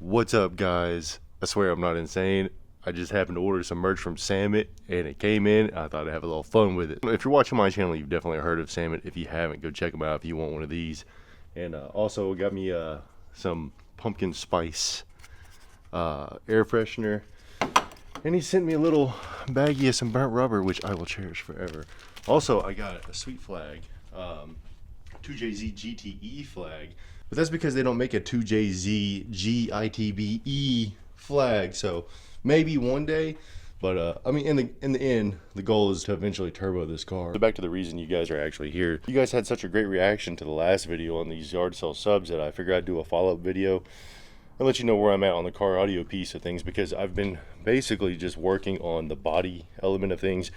What's up, guys? I swear I'm not insane. I just happened to order some merch from Samit and it came in. I thought I'd have a little fun with it. If you're watching my channel, you've definitely heard of Samit. If you haven't, go check them out if you want one of these. And also got me some pumpkin spice air freshener. And he sent me a little baggie of some burnt rubber, which I will cherish forever. Also, I got a sweet flag, 2JZ GTE flag. But that's because they don't make a 2JZ GITBE flag. So maybe one day, but I mean, in the end, the goal is to eventually turbo this car. So back to the reason you guys are actually here. You guys had such a great reaction to the last video on these yard sale subs that I figured I'd do a follow-up video and let you know where I'm at on the car audio piece of things, because I've been basically just working on the body element of things,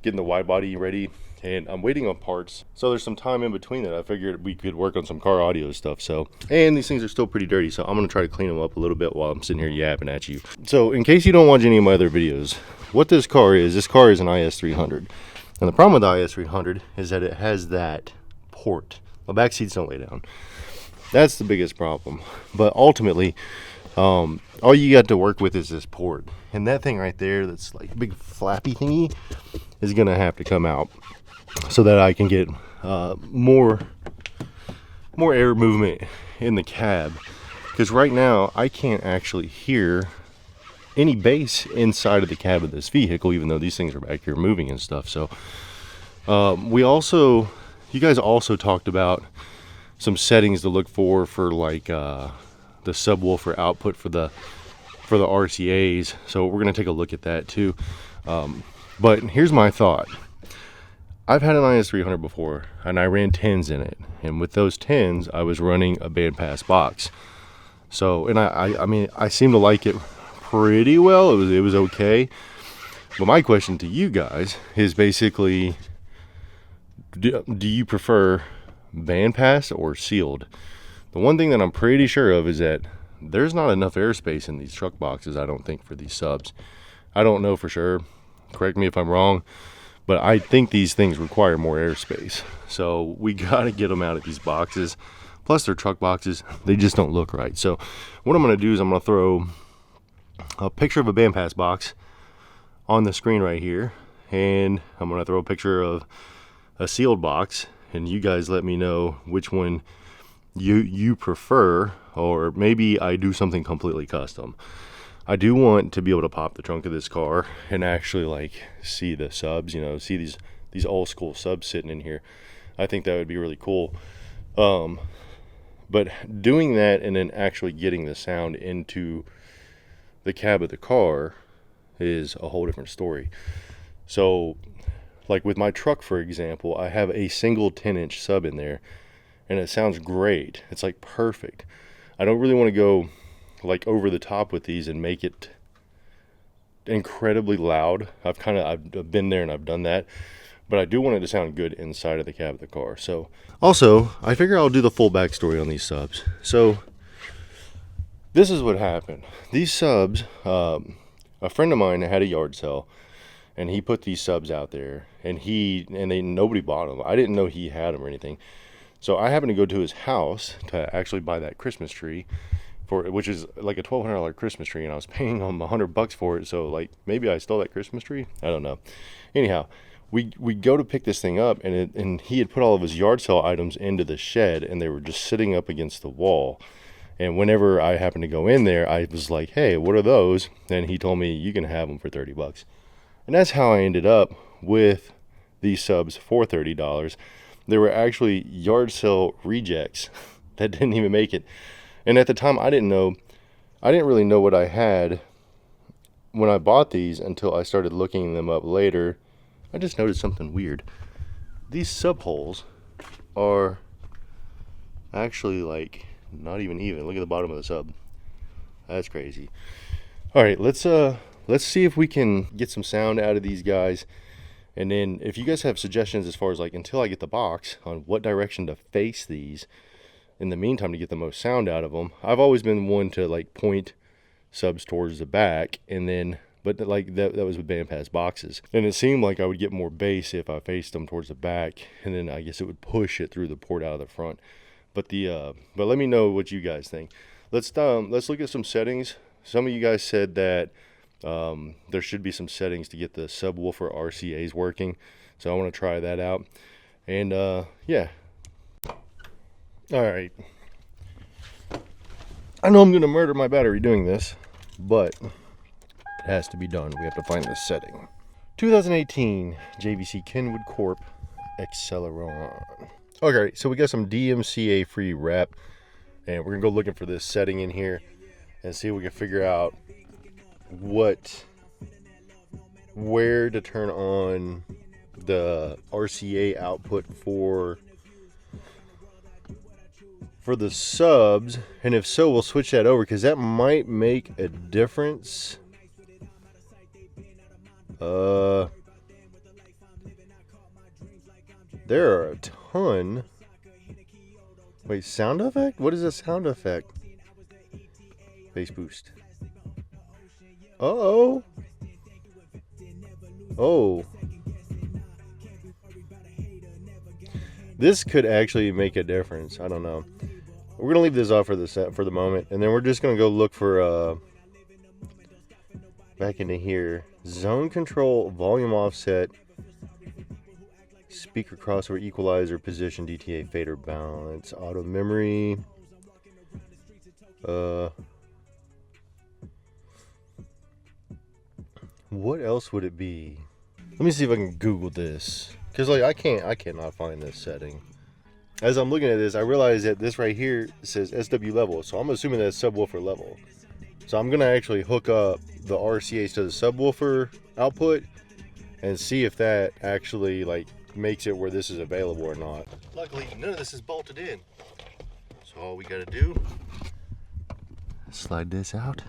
getting the wide body ready, and I'm waiting on parts. So there's some time in between that. I figured we could work on some car audio stuff. So, and these things are still pretty dirty, so I'm gonna try to clean them up a little bit while I'm sitting here yapping at you. So in case you don't watch any of my other videos, what this car is an IS300. And the problem with the IS300 is that it has that port. The back seats don't lay down. That's the biggest problem. But ultimately, all you got to work with is this port. And that thing right there, that's like a big flappy thingy, is gonna have to come out so that I can get more air movement in the cab. Because right now, I can't actually hear any bass inside of the cab of this vehicle, even though these things are back here moving and stuff. So you guys also talked about some settings to look for like the subwoofer output for the RCAs. So we're gonna take a look at that too. But here's my thought. I've had an IS300 before and I ran 10s in it, and with those 10s I was running a bandpass box. So, and I mean, I seem to like it pretty well. It was okay. But my question to you guys is basically, do you prefer bandpass or sealed? The one thing that I'm pretty sure of is that there's not enough airspace in these truck boxes, I don't think, for these subs. I don't know for sure. Correct me if I'm wrong, but I think these things require more airspace. So we gotta get them out of these boxes. Plus they're truck boxes, they just don't look right. So what I'm gonna do is I'm gonna throw a picture of a bandpass box on the screen right here, and I'm gonna throw a picture of a sealed box, and you guys let me know which one you prefer, or maybe I do something completely custom. I do want to be able to pop the trunk of this car and actually like see the subs, you know, see these old school subs sitting in here. I think that would be really cool. But doing that and then actually getting the sound into the cab of the car is a whole different story. So like with my truck, for example, I have a single 10-inch sub in there and it sounds great. It's like perfect. I don't really want to go like over the top with these and make it incredibly loud. I've been there and I've done that, but I do want it to sound good inside of the cab of the car. So also, I figure I'll do the full backstory on these subs. So this is what happened. These subs, a friend of mine had a yard sale and he put these subs out there, and nobody bought them. I didn't know he had them or anything. So I happened to go to his house to actually buy that Christmas tree, which is like a $1,200 Christmas tree, and I was paying him $100 for it. So like maybe I stole that Christmas tree. I don't know. Anyhow, we go to pick this thing up, and he had put all of his yard sale items into the shed, and they were just sitting up against the wall. And whenever I happened to go in there, I was like, "Hey, what are those?" And he told me, "You can have them for $30." And that's how I ended up with these subs for $30. They were actually yard sale rejects that didn't even make it. And at the time, I didn't really know what I had when I bought these until I started looking them up later. I just noticed something weird. These sub holes are actually like not even. Look at the bottom of the sub. That's crazy. All right, let's see if we can get some sound out of these guys. And then if you guys have suggestions as far as like, until I get the box, on what direction to face these in the meantime to get the most sound out of them. I've always been one to like point subs towards the back, and then, but like that was with bandpass boxes. And it seemed like I would get more bass if I faced them towards the back, and then I guess it would push it through the port out of the front. But let me know what you guys think. let's look at some settings. Some of you guys said that there should be some settings to get the subwoofer RCAs working, so I want to try that out. And yeah, all right. I know I'm gonna murder my battery doing this, but it has to be done. We have to find this setting. 2018 JVC Kenwood Corp Acceleron. Okay, so we got some DMCA free wrap, and we're gonna go looking for this setting in here and see if we can figure out where to turn on the RCA output for the subs, and if so, we'll switch that over because that might make a difference. There are a ton. Wait, sound effect? What is a sound effect? Bass boost. Uh-oh. Oh. This could actually make a difference. I don't know. We're gonna leave this off for the moment, and then we're just gonna go look for back into here. Zone control, volume offset, speaker crossover, equalizer, position, DTA, fader, balance, auto memory. What else would it be? Let me see if I can Google this, because like I cannot find this setting. As I'm looking at this, I realize that this right here says SW level, so I'm assuming that's subwoofer level. So I'm gonna actually hook up the RCAs to the subwoofer output and see if that actually like makes it where this is available or not. Luckily, none of this is bolted in, so all we gotta do is slide this out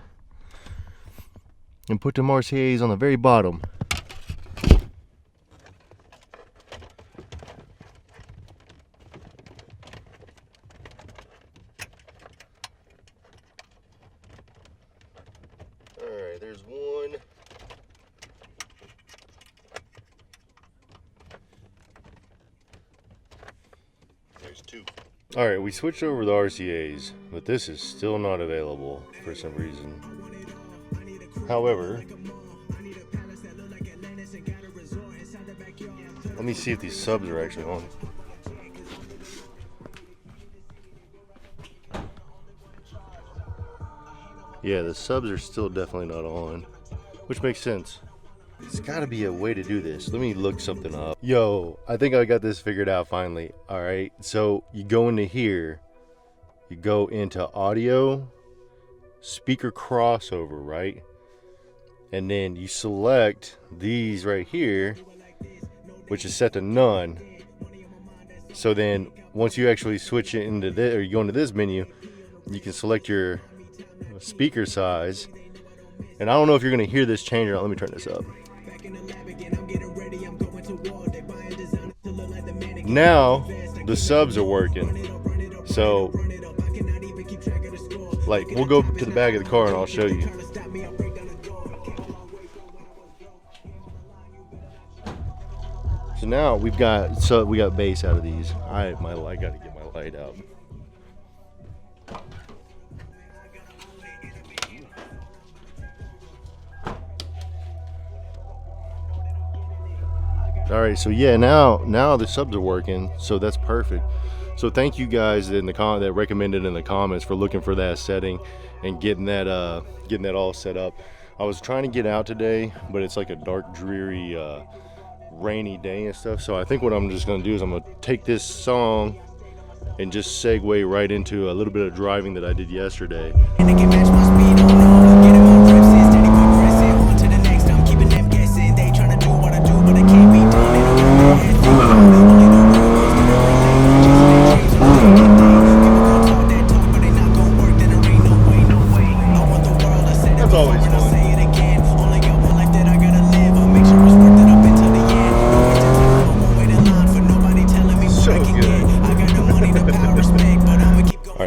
and put them RCAs on the very bottom. Alright, there's one. There's two. Alright, we switched over the RCAs, but this is still not available for some reason. However, let me see if these subs are actually on. Yeah, the subs are still definitely not on, which makes sense. There's got to be a way to do this. Let me look something up. Yo, I think I got this figured out finally. All right, so you go into here, you go into audio, speaker crossover, right? And then you select these right here, which is set to none. So then once you actually switch it into this, or you go into this menu, you can select your speaker size. And I don't know if you're gonna hear this change or not. Let me turn this up. Now the subs are working. So like we'll go to the back of the car and I'll show you. So now we got bass out of these. I gotta get my light out. All right, so yeah, now the subs are working, so that's perfect. So thank you guys that recommended in the comments for looking for that setting and getting that all set up. I was trying to get out today, but it's like a dark, dreary, rainy day and stuff. So I think what I'm just gonna do is I'm gonna take this song and just segue right into a little bit of driving that I did yesterday.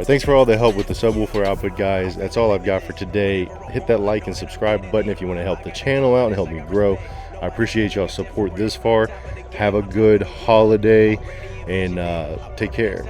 Thanks for all the help with the subwoofer output, guys. That's all I've got for today. Hit that like and subscribe button if you want to help the channel out and help me grow. I appreciate y'all's support this far. Have a good holiday and take care.